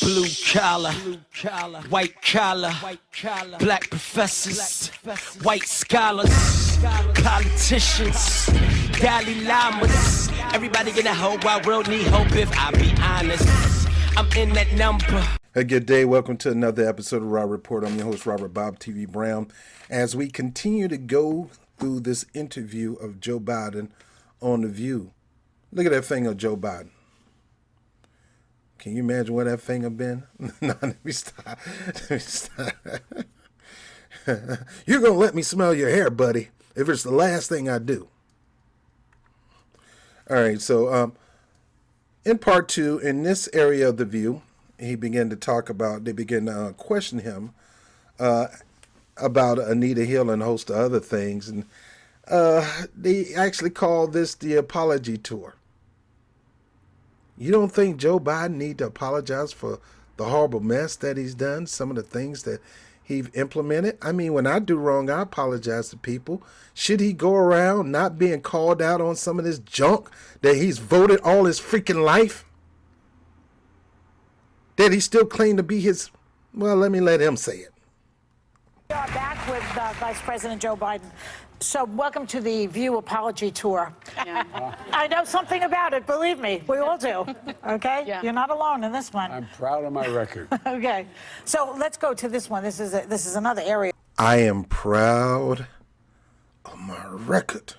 Blue collar, white collar, black professors, white scholars, politicians, Dalai Lamas. Everybody in the whole wide world need hope if I be honest. I'm in that number. Hey, good day. Welcome to another episode of Raw Report. I'm your host, Robert BOBTV Brown. As we continue to go through this interview of Joe Biden on The View. Look at that thing of Joe Biden. Can you imagine where that thing have been? No, let me stop. You're going to let me smell your hair, buddy, if it's the last thing I do. All right, so in part two, in this area of The View, he began to talk about, they began to question him about Anita Hill and a host of other things. And they actually called this the apology tour. You don't think Joe Biden need to apologize for the horrible mess that he's done, some of the things that he's implemented? I mean, when I do wrong, I apologize to people. Should he go around not being called out on some of this junk that he's voted all his freaking life? That he still claimed to be his, well, let me let him say it. We are back with Vice President Joe Biden. So welcome to the View Apology Tour. Yeah. I know something about it, believe me. We all do, okay? Yeah. You're not alone in this one. I'm proud of my record. Okay, so let's go to this one. This is another area. I am proud of my record.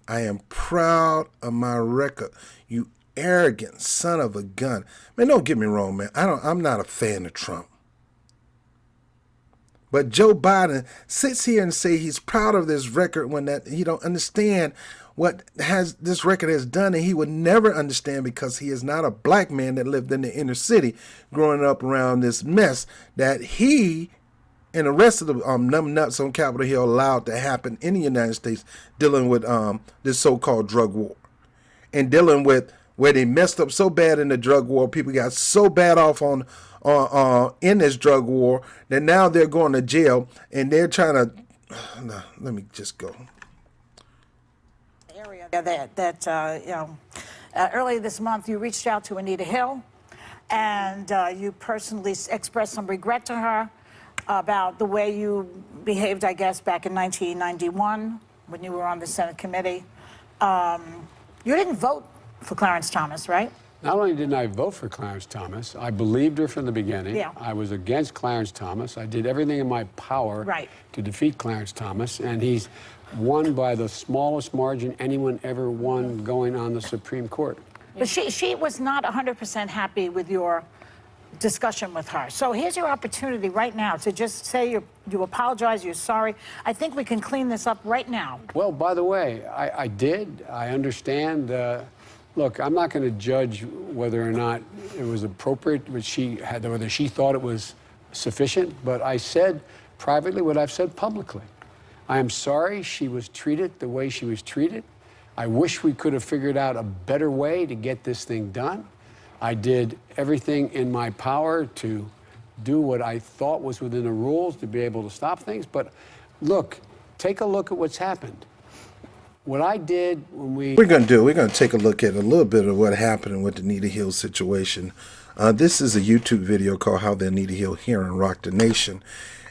I am proud of my record. You arrogant son of a gun. Man, don't get me wrong, man. I'm not a fan of Trump. But Joe Biden sits here and say he's proud of this record when that he don't understand what this record has done, and he would never understand because he is not a black man that lived in the inner city growing up around this mess that he and the rest of the numb nuts on Capitol Hill allowed to happen in the United States, dealing with this so-called drug war and dealing with where they messed up so bad in the drug war, people got so bad off in this drug war that now they're going to jail and they're trying to. Let me just go. Area that earlier this month you reached out to Anita Hill, and you personally expressed some regret to her about the way you behaved, I guess, back in 1991 when you were on the Senate committee. You didn't vote for Clarence Thomas, right? Not only didn't I vote for Clarence Thomas, I believed her from the beginning. Yeah. I was against Clarence Thomas. I did everything in my power to defeat Clarence Thomas, and he's won by the smallest margin anyone ever won going on the Supreme Court. But she was not 100% happy with your discussion with her. So here's your opportunity right now to just say you apologize, you're sorry. I think we can clean this up right now. Well, by the way, I did. I understand. Look, I'm not going to judge whether or not it was appropriate, whether she thought it was sufficient, but I said privately what I've said publicly. I am sorry she was treated the way she was treated. I wish we could have figured out a better way to get this thing done. I did everything in my power to do what I thought was within the rules to be able to stop things, but look, take a look at what's happened. What I did when we're going to take a look at a little bit of what happened with the Anita Hill situation. This is a YouTube video called How the Anita Hill Hearing Rocked the Nation.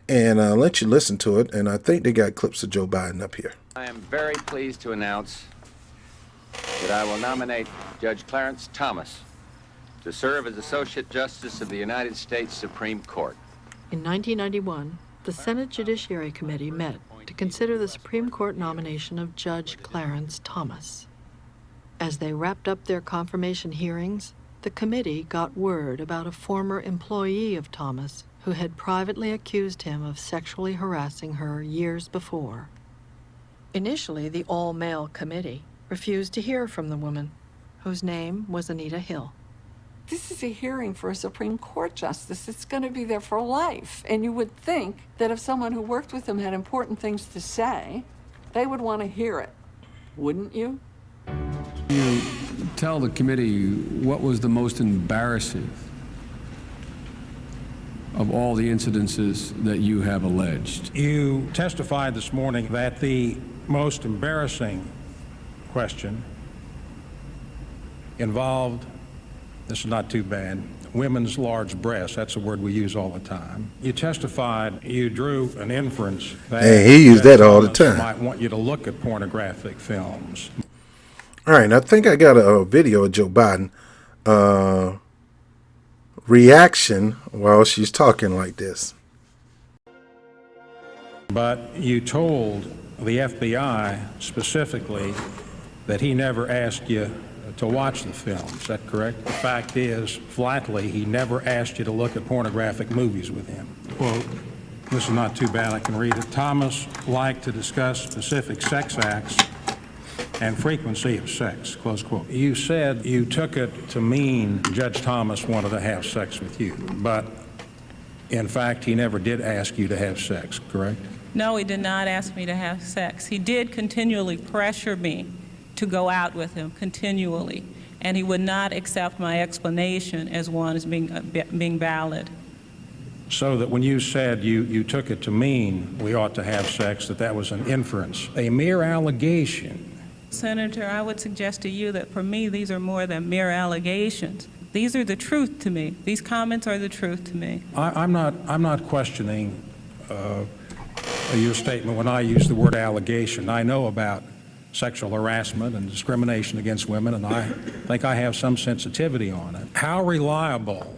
And I'll let you listen to it. And I think they got clips of Joe Biden up here. I am very pleased to announce that I will nominate Judge Clarence Thomas to serve as Associate Justice of the United States Supreme Court. In 1991, the Senate Judiciary Committee met to consider the Supreme Court nomination of Judge Clarence Thomas. As they wrapped up their confirmation hearings, the committee got word about a former employee of Thomas who had privately accused him of sexually harassing her years before. Initially, the all-male committee refused to hear from the woman, whose name was Anita Hill. This is a hearing for a Supreme Court justice. It's going to be there for life. And you would think that if someone who worked with him had important things to say, they would want to hear it. Wouldn't you? You tell the committee what was the most embarrassing of all the incidences that you have alleged. You testified this morning that the most embarrassing question involved, this is not too bad, women's large breasts. That's a word we use all the time. You testified you drew an inference that Hey, he used that all the Thomas time. might want you to look at pornographic films. All right, I think I got a video of Joe Biden reaction while she's talking like this. But you told the FBI specifically that he never asked you to watch the film. Is that correct? The fact is, flatly, he never asked you to look at pornographic movies with him. Well, this is not too bad. I can read it. Thomas liked to discuss specific sex acts and frequency of sex, close quote. You said you took it to mean Judge Thomas wanted to have sex with you, but in fact, he never did ask you to have sex, correct? No, he did not ask me to have sex. He did continually pressure me to go out with him, continually, and he would not accept my explanation as one as being valid. So that when you said you took it to mean we ought to have sex, that was an inference, a mere allegation. Senator, I would suggest to you that for me, these are more than mere allegations. These are the truth to me. These comments are the truth to me. I'm not questioning your statement when I use the word allegation. I know about sexual harassment and discrimination against women, and I think I have some sensitivity on it. How reliable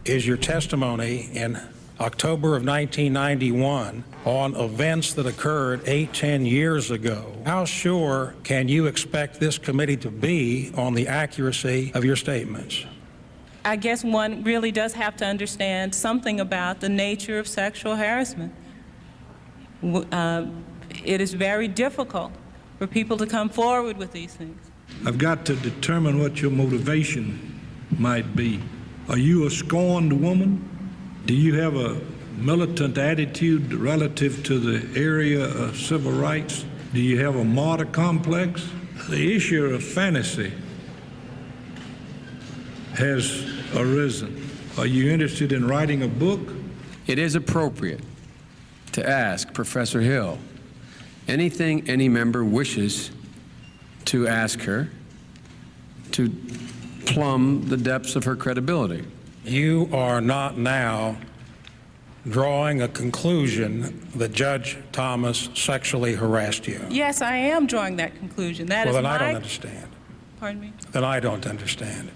is your testimony in October of 1991 on events that occurred 8-10 years ago? How sure can you expect this committee to be on the accuracy of your statements? I guess one really does have to understand something about the nature of sexual harassment. It is very difficult for people to come forward with these things. I've got to determine what your motivation might be. Are you a scorned woman? Do you have a militant attitude relative to the area of civil rights? Do you have a martyr complex? The issue of fantasy has arisen. Are you interested in writing a book? It is appropriate to ask Professor Hill anything any member wishes to ask her to plumb the depths of her credibility. You are not now drawing a conclusion that Judge Thomas sexually harassed you. Yes, I am drawing that conclusion. That Well, is then I my... don't understand. Pardon me? Then I don't understand.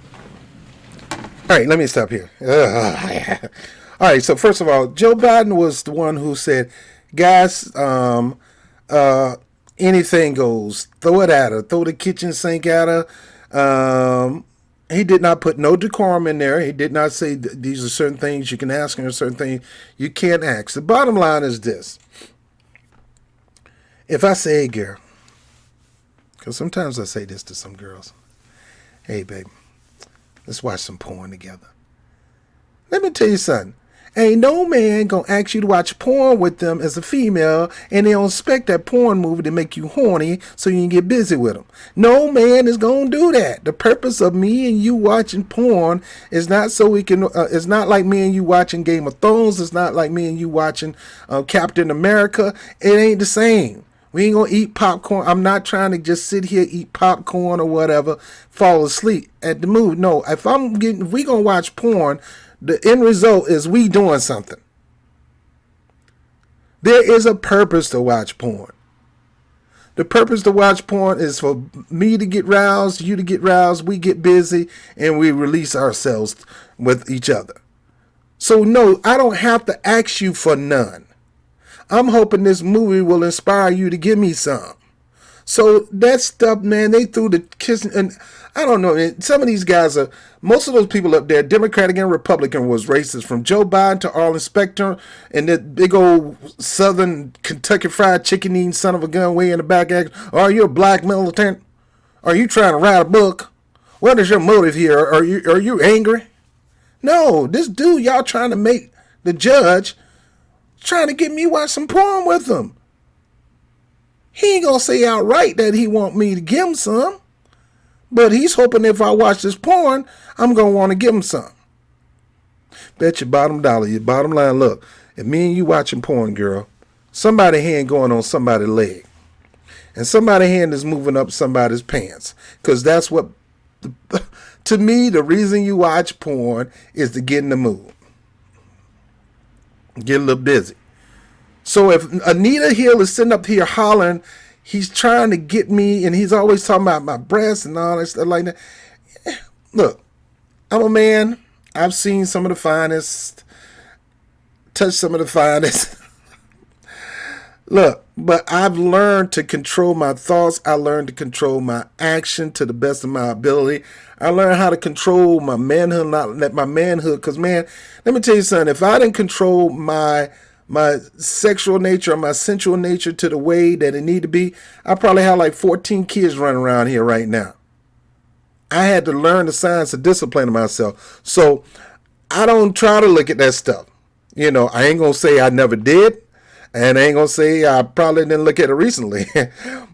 All right, let me stop here. All right, so first of all, Joe Biden was the one who said, guys, anything goes. Throw it at her. Throw the kitchen sink at her. He did not put no decorum in there. He did not say these are certain things you can ask her, certain things you can't ask. The bottom line is this. If I say, hey, girl, because sometimes I say this to some girls, hey, baby, let's watch some porn together. Let me tell you something. Ain't no man gonna ask you to watch porn with them as a female, and they don't expect that porn movie to make you horny so you can get busy with them. No man is gonna do that. The purpose of me and you watching porn is not so we can. It's not like me and you watching Game of Thrones. It's not like me and you watching Captain America. It ain't the same. We ain't gonna eat popcorn. I'm not trying to just sit here, eat popcorn or whatever, fall asleep at the movie. No, if we gonna watch porn, the end result is we doing something. There is a purpose to watch porn. The purpose to watch porn is for me to get roused, you to get roused, we get busy, and we release ourselves with each other. So no, I don't have to ask you for none. I'm hoping this movie will inspire you to give me some. So that stuff, man, they threw the kissing, and I don't know, man, some of these guys are, most of those people up there, Democratic and Republican, was racist, from Joe Biden to Arlen Specter, and that big old Southern Kentucky Fried Chicken eating son of a gun way in the back. Are you a black militant? Are you trying to write a book? What is your motive here? Are you angry? No, this dude y'all trying to make the judge trying to get me watch some porn with him. He ain't gonna say outright that he want me to give him some, but he's hoping if I watch this porn, I'm gonna want to give him some. Bet your bottom dollar, your bottom line. Look, if me and you watching porn, girl, somebody's hand going on somebody's leg, and somebody's hand is moving up somebody's pants, because that's what To me, the reason you watch porn is to get in the mood. Get a little busy. So if Anita Hill is sitting up here hollering, he's trying to get me, and he's always talking about my breasts and all that stuff like that. Look, I'm a man. I've seen some of the finest, touched some of the finest. Look, but I've learned to control my thoughts. I learned to control my action to the best of my ability. I learned how to control my manhood, not let my manhood. Because, man, let me tell you something. If I didn't control my sexual nature or my sensual nature to the way that it need to be, I probably have like 14 kids running around here right now. I had to learn the science of disciplining myself. So I don't try to look at that stuff. You know, I ain't going to say I never did. And I ain't going to say I probably didn't look at it recently.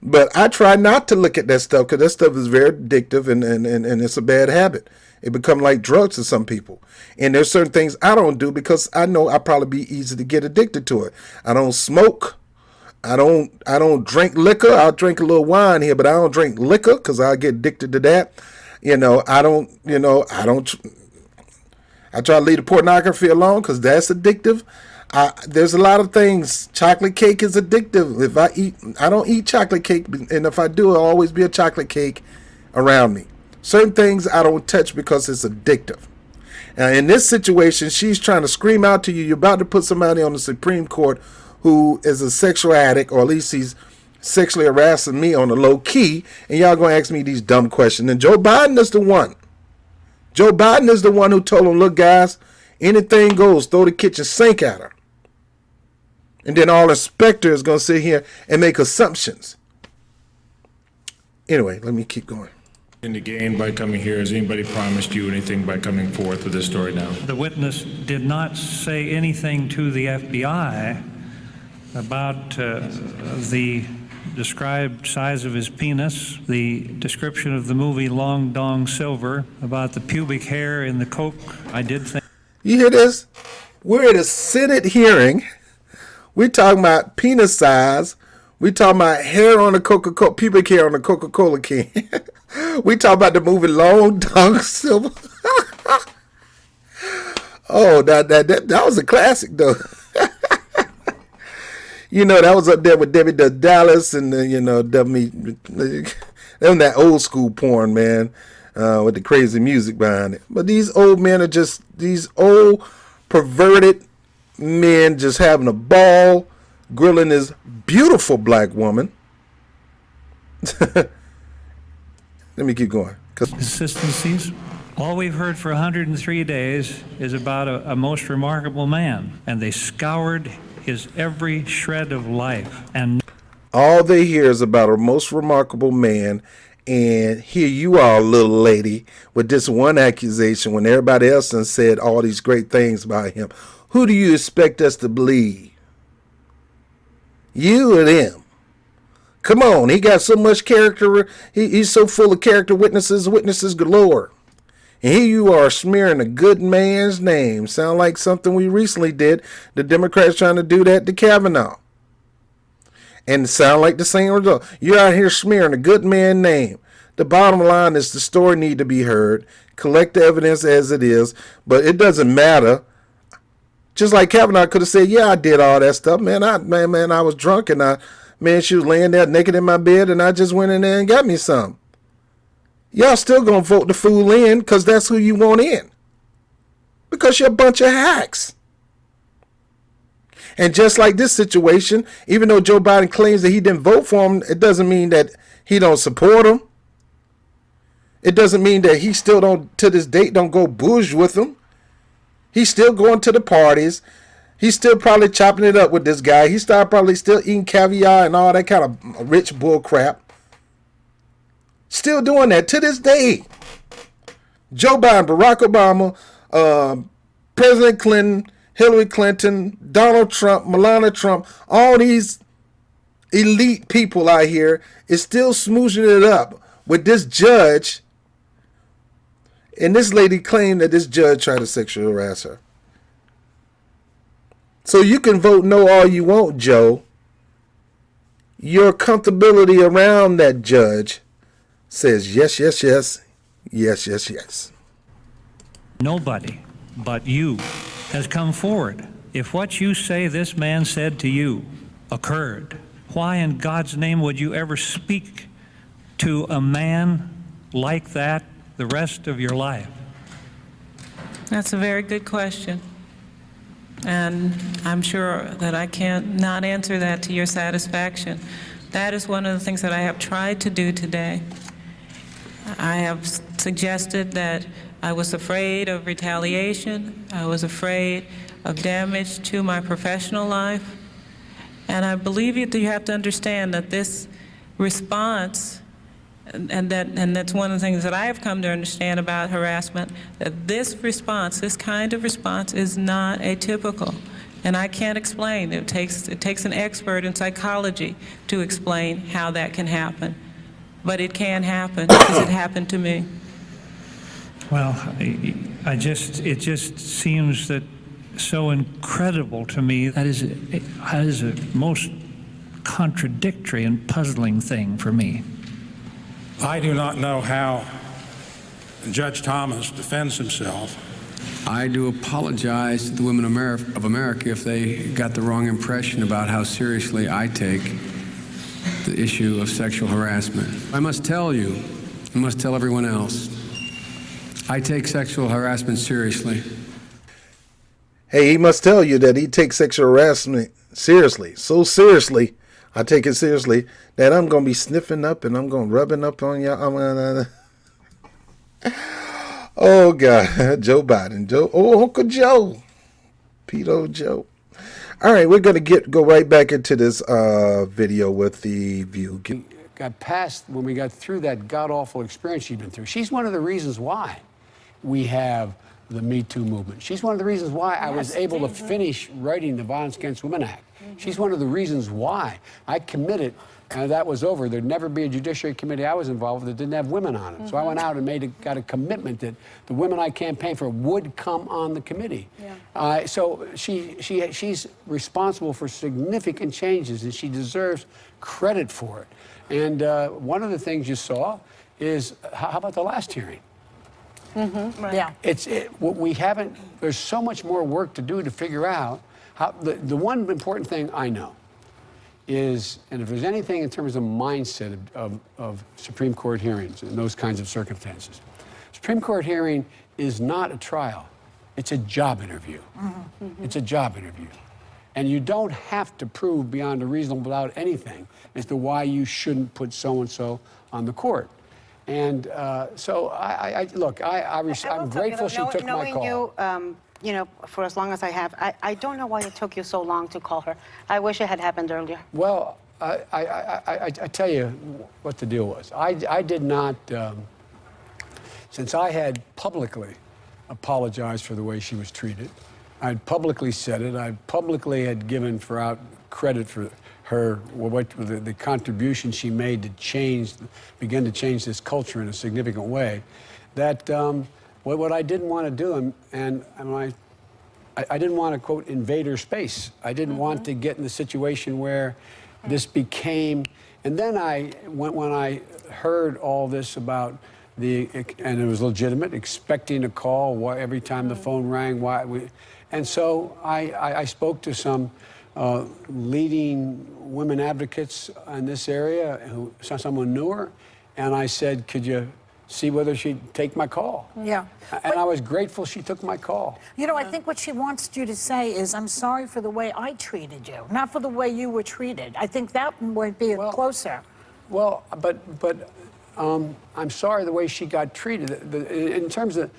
But I try not to look at that stuff because that stuff is very addictive and it's a bad habit. It becomes like drugs to some people. And there's certain things I don't do because I know I'll probably be easy to get addicted to it. I don't smoke. I don't drink liquor. I'll drink a little wine here, but I don't drink liquor because I'll get addicted to that. I try to leave the pornography alone because that's addictive. There's a lot of things. Chocolate cake is addictive. I don't eat chocolate cake, and if I do, it'll always be a chocolate cake around me. Certain things I don't touch because it's addictive. In this situation, she's trying to scream out to you. You're about to put somebody on the Supreme Court who is a sexual addict, or at least he's sexually harassing me on the low key, and y'all gonna ask me these dumb questions. And Joe Biden is the one. Joe Biden is the one who told them, look, guys, anything goes. Throw the kitchen sink at her. And then all inspectors going to sit here and make assumptions. Anyway, let me keep going. In the gain by coming here, has anybody promised you anything by coming forth with this story now? The witness did not say anything to the FBI about the described size of his penis, the description of the movie Long Dong Silver, about the pubic hair in the Coke. I did think. You hear this? We're at a Senate hearing. We're talking about penis size. We're talking about hair on the Coca-Cola, pubic hair on the Coca-Cola can. We talk about the movie Long Dong Silver. Oh, that was a classic, though. That was up there with Debbie Does Dallas and, that was that old school porn, man, with the crazy music behind it. But these old men are just, these old perverted men just having a ball, grilling this beautiful black woman. Let me keep going. Consistencies. All we've heard for 103 days is about a most remarkable man, and they scoured his every shred of life. And all they hear is about a most remarkable man, and here you are, little lady, with this one accusation when everybody else has said all these great things about him. Who do you expect us to believe? You or them? Come on, he got so much character. He's so full of character witnesses galore. And here you are smearing a good man's name. Sound like something we recently did. The Democrats trying to do that to Kavanaugh. And sound like the same result. You're out here smearing a good man's name. The bottom line is the story need to be heard. Collect the evidence as it is. But it doesn't matter. Just like Kavanaugh could have said, yeah, I did all that stuff. Man, I was drunk and she was laying there naked in my bed and I just went in there and got me some. Y'all still gonna vote the fool in because that's who you want in. Because you're a bunch of hacks. And just like this situation, even though Joe Biden claims that he didn't vote for him, it doesn't mean that he don't support him. It doesn't mean that he still don't, to this date, don't go bouge with him. He's still going to the parties. He's still probably chopping it up with this guy. He's probably still eating caviar and all that kind of rich bull crap. Still doing that to this day. Joe Biden, Barack Obama, President Clinton, Hillary Clinton, Donald Trump, Melania Trump, all these elite people out here is still smooching it up with this judge. And this lady claimed that this judge tried to sexually harass her. So you can vote no all you want, Joe. Your comfortability around that judge says yes, yes, yes, Yes, yes, yes. Nobody but you has come forward. If what you say this man said to you occurred, why in God's name would you ever speak to a man like that the rest of your life? That's a very good question. And I'm sure that I can't not answer that to your satisfaction. That is one of the things that I have tried to do today. I have suggested that I was afraid of retaliation. I was afraid of damage to my professional life. And I believe that you have to understand that this response, and that's one of the things that I have come to understand about harassment, that this response, this kind of response, is not atypical. And I can't explain. It takes an expert in psychology to explain how that can happen. But it can happen because it happened to me. Well, it just seems that so incredible to me. That is a most contradictory and puzzling thing for me. I do not know how Judge Thomas defends himself. I do apologize to the women of America if they got the wrong impression about how seriously I take the issue of sexual harassment. I must tell you, I must tell everyone else, I take sexual harassment seriously. Hey, he must tell you that he takes sexual harassment seriously. So seriously, I take it seriously, that I'm going to be sniffing up and I'm going to rubbing up on y'all. Oh, God. Joe Biden. Uncle Joe. Pedo Joe. All right, we're going to go right back into this video with the view. Got past when we got through that god-awful experience she'd been through. She's one of the reasons why we have the Me Too movement. She's one of the reasons why I was able to finish writing the Violence Against Women Act. She's one of the reasons why I committed, and that was over. There'd never be a Judiciary Committee I was involved with that didn't have women on it. So I went out and got a commitment that the women I campaigned for would come on the committee. Yeah. So she's responsible for significant changes, and she deserves credit for it. And one of the things you saw is, how about the last hearing? Right. Yeah. We haven't, there's so much more work to do to figure out how, the one important thing I know is, and if there's anything in terms of mindset of Supreme Court hearings in those kinds of circumstances, Supreme Court hearing is not a trial, it's a job interview. It's a job interview. And you don't have to prove beyond a reasonable doubt anything as to why you shouldn't put so-and-so on the court. And so I'm grateful she took my call. Knowing you, for as long as I have, I don't know why it took you so long to call her. I wish it had happened earlier. Well, I tell you what the deal was. I did not, since I had publicly apologized for the way she was treated, I'd publicly said it, I publicly had given credit for her, the contribution she made to begin to change this culture in a significant way, that what I didn't want to do, and I didn't want to, quote, invade her space. I didn't want to get in the situation where this became, and then when I heard all this about and it was legitimate, expecting a call every time the phone rang, and so I spoke to some leading women advocates in this area who someone knew her, and I said, could you see whether she'd take my call? Yeah. And I was grateful she took my call. You know, I think what she wants you to say is, I'm sorry for the way I treated you, not for the way you were treated. I think that would be closer. Well, but I'm sorry the way she got treated. In terms of,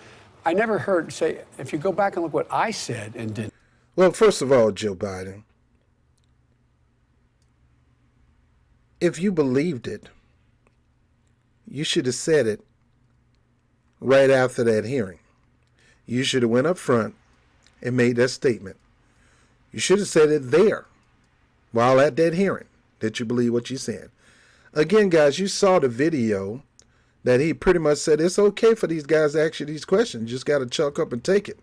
I never heard say, if you go back and look what I said and didn't. Well, first of all, Joe Biden, if you believed it, you should have said it right after that hearing. You should have went up front and made that statement. You should have said it there while at that hearing that you believe what you said. Again, guys, you saw the video that he pretty much said it's okay for these guys to ask you these questions. You just got to chuck up and take it.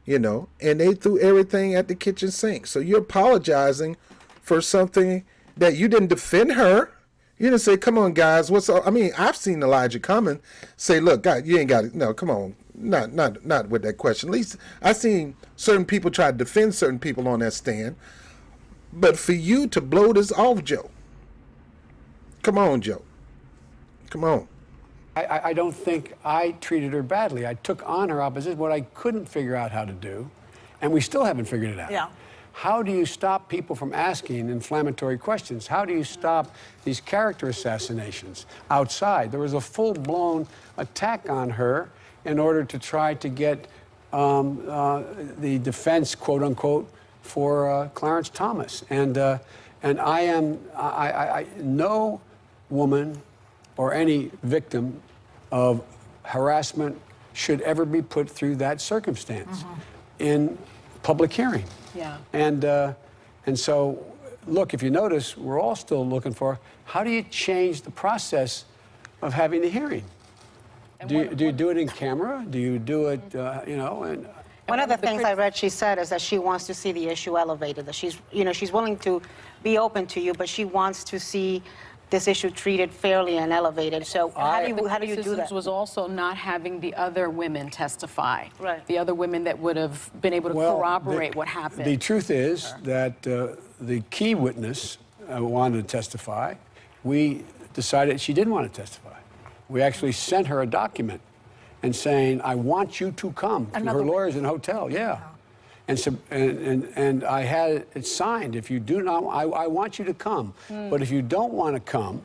You know, and they threw everything at the kitchen sink. So you're apologizing for something that you didn't defend her. You didn't say, come on, guys, what's up? I mean, I've seen Elijah Cummings say, look, God, you ain't got it. No, come on. Not with that question. At least I've seen certain people try to defend certain people on that stand. But for you to blow this off, Joe, come on, Joe. Come on. I don't think I treated her badly. I took on her opposition, what I couldn't figure out how to do, and we still haven't figured it out. Yeah. How do you stop people from asking inflammatory questions? How do you stop these character assassinations outside? There was a full-blown attack on her in order to try to get the defense, quote unquote, for Clarence Thomas. And no woman or any victim of harassment should ever be put through that circumstance in public hearing. Yeah. And so, look, if you notice, we're all still looking for how do you change the process of having a hearing? Do you do it in camera? Do you do it, you know? And one of the things I read she said is that she wants to see the issue elevated, that she's willing to be open to you, but she wants to see this issue treated fairly and elevated. So how do you do that? Was also not having the other women testify. Right. The other women that would have been able to corroborate what happened. The truth is that the key witness wanted to testify. We decided she didn't want to testify. We actually sent her a document and saying, I want you to come to her lawyers in a hotel. Yeah. And so, and I had it signed. If you do not, I want you to come. But if you don't want to come,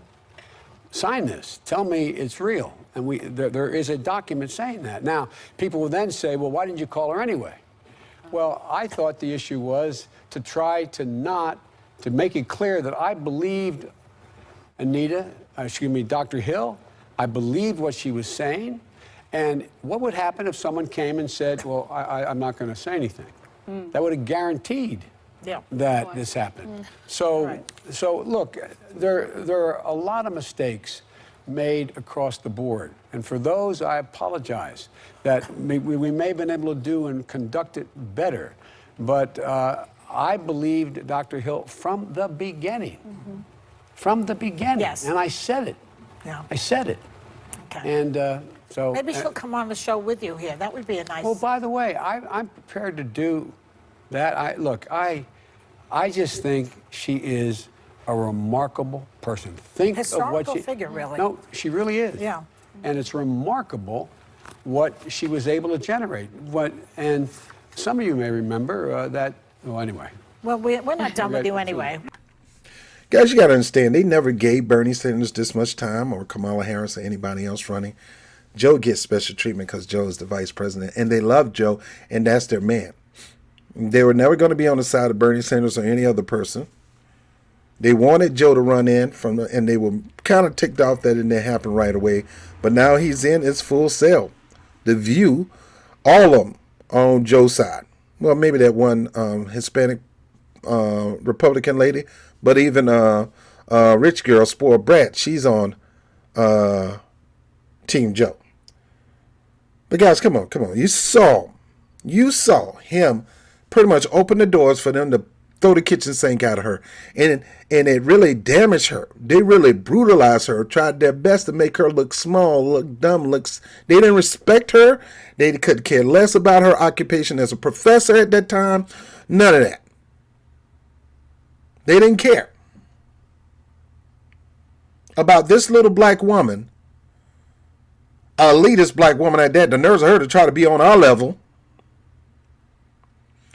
sign this. Tell me it's real. And there is a document saying that. Now, people will then say, well, why didn't you call her anyway? Well, I thought the issue was to try to make it clear that I believed Dr. Hill. I believed what she was saying. And what would happen if someone came and said, well, I'm not going to say anything? That would have guaranteed that this happened. So look, there are a lot of mistakes made across the board. And for those, I apologize that we may have been able to do and conduct it better. But I believed Dr. Hill from the beginning. From the beginning. Yes. And I said it. Yeah. I said it. Okay. And so maybe she'll come on the show with you here. That would be a nice. Oh, by the way, I'm prepared to do that. I just think she is a remarkable person. Think Historical of what she figure, really. No, she really is. Yeah. And it's remarkable what she was able to generate. And some of you may remember that. Well, anyway. Well, we're not done with you anyway. Guys, you got to understand, they never gave Bernie Sanders this much time, or Kamala Harris, or anybody else running. Joe gets special treatment because Joe is the vice president, and they love Joe, and that's their man. They were never going to be on the side of Bernie Sanders or any other person. They wanted Joe to run in, and they were kind of ticked off that it didn't happen right away. But now he's in, it's full sail. The View, all of them are on Joe's side. Well, maybe that one Hispanic Republican lady, but even rich girl, spoiled brat, she's on Team Joe. But guys, come on. You saw him pretty much open the doors for them to throw the kitchen sink at her. And it really damaged her. They really brutalized her, tried their best to make her look small, look dumb, they didn't respect her. They could care less about her occupation as a professor at that time. None of that. They didn't care about this little black woman, a elitist black woman at that. The nerves of her to try to be on our level.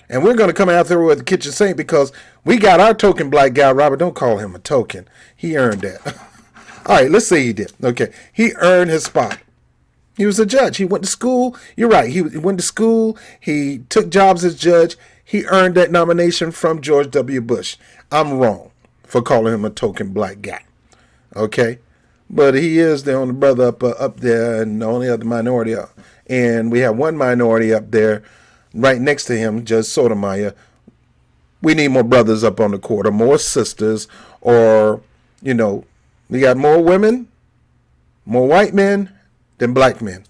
And we're going to come out there with the kitchen sink because we got our token black guy. Robert, don't call him a token. He earned that. All right, let's say he did. Okay, he earned his spot. He was a judge. He went to school. You're right. He went to school. He took jobs as judge. He earned that nomination from George W. Bush. I'm wrong for calling him a token black guy. Okay? But he is the only brother up there and the only other minority up. And we have one minority up there right next to him, Judge Sotomayor. We need more brothers up on the court, or more sisters, or, we got more women, more white men than black men.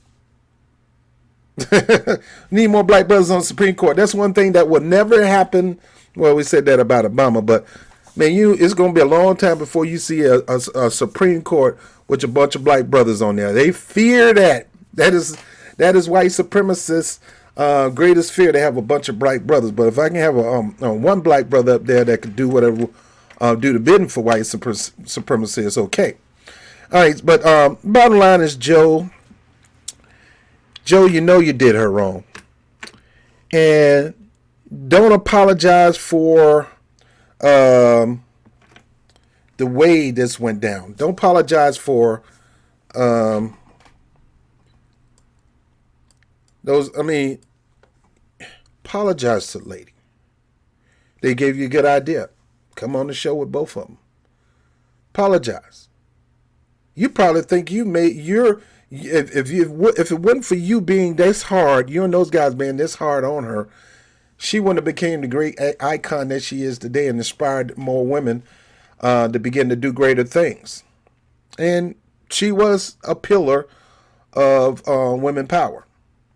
Need more black brothers on the Supreme Court. That's one thing that would never happen. Well, we said that about Obama, but Man, it's gonna be a long time before you see a Supreme Court with a bunch of black brothers on there. They fear that. That is white supremacists' greatest fear. They have a bunch of black brothers. But if I can have one black brother up there that could do whatever, do the bidding for white supremacy, it's okay. All right, but bottom line is, Joe, you know you did her wrong, and don't apologize for the way this went down. Don't apologize for apologize to the lady. They gave you a good idea. Come on the show with both of them. Apologize. You probably think if it wasn't for you being this hard, you and those guys being this hard on her, she wouldn't have became the great icon that she is today and inspired more women to begin to do greater things. And she was a pillar of women power,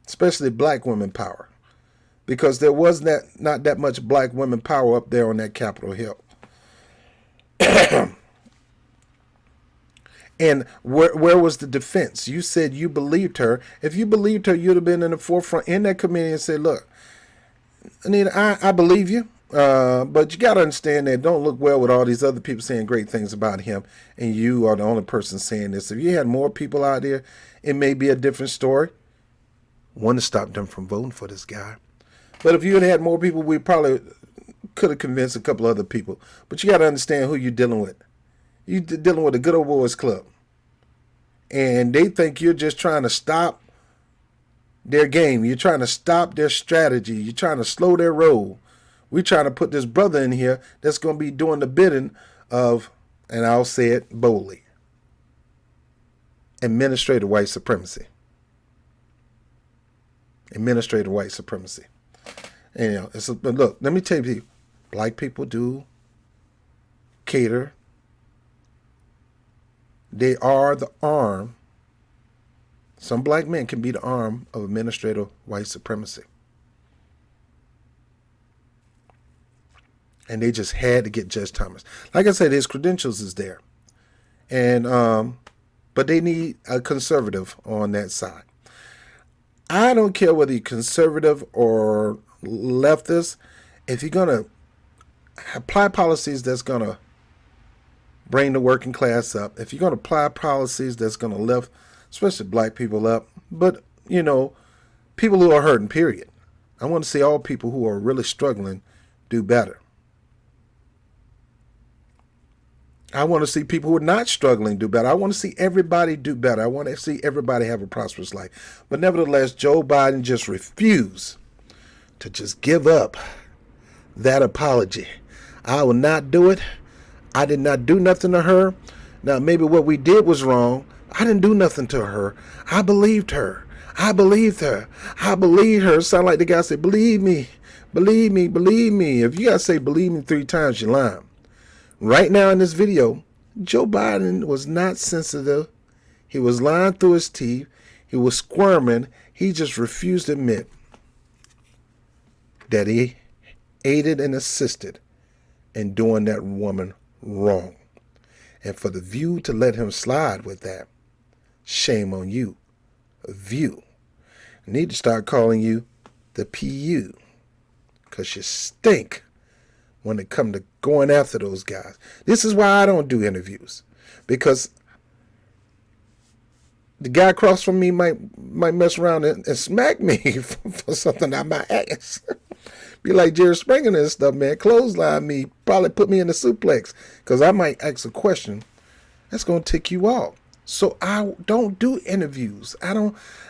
especially black women power, because there was not that much black women power up there on that Capitol Hill. And where was the defense? You said you believed her. If you believed her, you'd have been in the forefront in that committee and said, look, Anita, I believe you, but you got to understand that it don't look well with all these other people saying great things about him, and you are the only person saying this. If you had more people out there, it may be a different story. One to stop them from voting for this guy. But if you had more people, we probably could have convinced a couple other people. But you got to understand who you're dealing with. You're dealing with a good old boys club. And they think you're just trying to stop their game. You're trying to stop their strategy. You're trying to slow their roll. We're trying to put this brother in here that's going to be doing the bidding of, and I'll say it boldly, administrative white supremacy. Administrative white supremacy. And look, let me tell you, black people do cater. They are the arm. Some black men can be the arm of administrative white supremacy. And they just had to get Judge Thomas. Like I said, his credentials is there. And but they need a conservative on that side. I don't care whether you're conservative or leftist. If you're going to apply policies that's going to bring the working class up, if you're going to apply policies that's going to lift, especially black people up, but, people who are hurting, period. I want to see all people who are really struggling do better. I want to see people who are not struggling do better. I want to see everybody do better. I want to see everybody have a prosperous life. But nevertheless, Joe Biden just refused to just give up that apology. I will not do it. I did not do nothing to her. Now, maybe what we did was wrong. I didn't do nothing to her. I believed her. I believed her. I believed her. Sound like the guy said, believe me, believe me, believe me. If you got to say believe me 3 times, you're lying. Right now in this video, Joe Biden was not sensitive. He was lying through his teeth. He was squirming. He just refused to admit that he aided and assisted in doing that woman wrong. And for the View to let him slide with that, shame on you, View. I need to start calling you the PU, because you stink when it comes to going after those guys. This is why I don't do interviews, because the guy across from me might mess around and smack me for something I might ask. Be like Jerry Springer and stuff, man. Clothesline me, probably put me in the suplex, because I might ask a question that's going to tick you off. So I don't do interviews.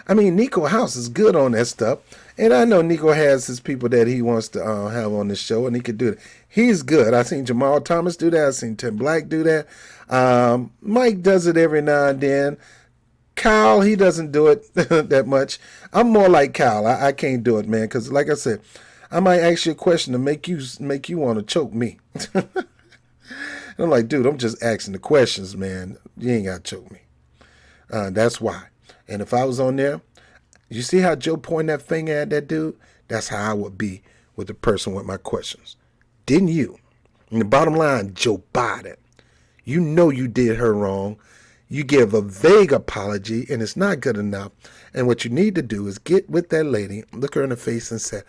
Nico House is good on that stuff. And I know Nico has his people that he wants to have on the show, and he could do it. He's good. I've seen Jamal Thomas do that. I've seen Tim Black do that. Mike does it every now and then. Kyle, he doesn't do it that much. I'm more like Kyle. I can't do it, man, because like I said, I might ask you a question to make you want to choke me. I'm like, dude, I'm just asking the questions, man. You ain't got to choke me. That's why. And if I was on there, you see how Joe pointed that finger at that dude? That's how I would be with the person with my questions. Didn't you? And the bottom line, Joe Biden, you know you did her wrong. You give a vague apology, and it's not good enough. And what you need to do is get with that lady, look her in the face, and say,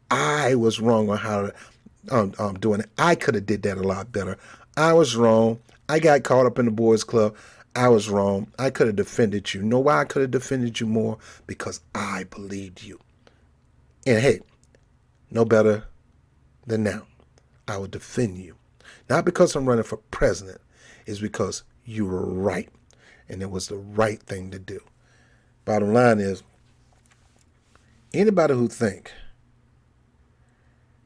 I was wrong on how to doing it. I could have did that a lot better. I was wrong. I got caught up in the boys' club. I was wrong. I could have defended you. Know why I could have defended you more? Because I believed you. And hey, no better than now. I will defend you. Not because I'm running for president. It's because you were right. And it was the right thing to do. Bottom line is, anybody who think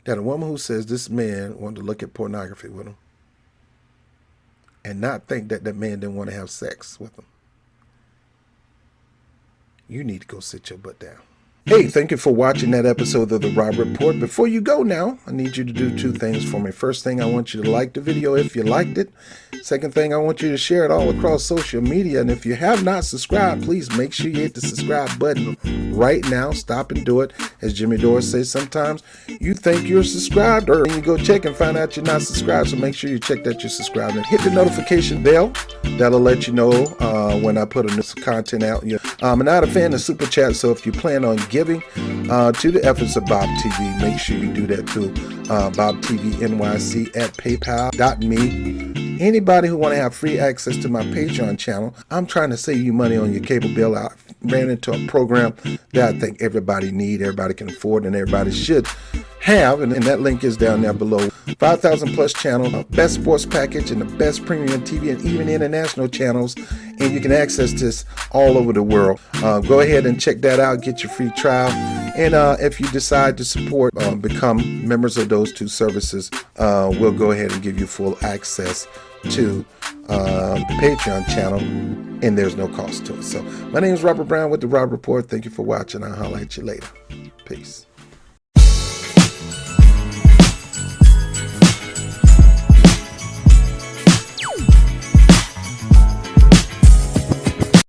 that a woman who says this man wanted to look at pornography with him and not think that that man didn't want to have sex with him, you need to go sit your butt down. Hey, thank you for watching that episode of The Rob Report. Before you go now, I need you to do two things for me. First thing, I want you to like the video if you liked it. Second thing, I want you to share it all across social media. And if you have not subscribed, please make sure you hit the subscribe button right now. Stop and do it. As Jimmy Dore says, sometimes you think you're subscribed, or you go check and find out you're not subscribed. So make sure you check that you're subscribed and hit the notification bell. That'll let you know when I put a new content out. I'm not a fan of Super Chat, so if you plan on giving to the efforts of Bob TV, make sure you do that through Bob TV NYC at paypal.me. Anybody who want to have free access to my Patreon channel, I'm trying to save you money on your cable bill. I ran into a program that I think everybody need, everybody can afford, and everybody should have, and that link is down there below. 5,000 plus channel, best sports package, and the best premium TV and even international channels, and you can access this all over the world. Go ahead and check that out, get your free trial, and if you decide to support, become members of those two services, we'll go ahead and give you full access to the Patreon channel, and there's no cost to it. So my name is Robert Brown with The Rob Report. Thank you for watching. I'll holler at you later. Peace.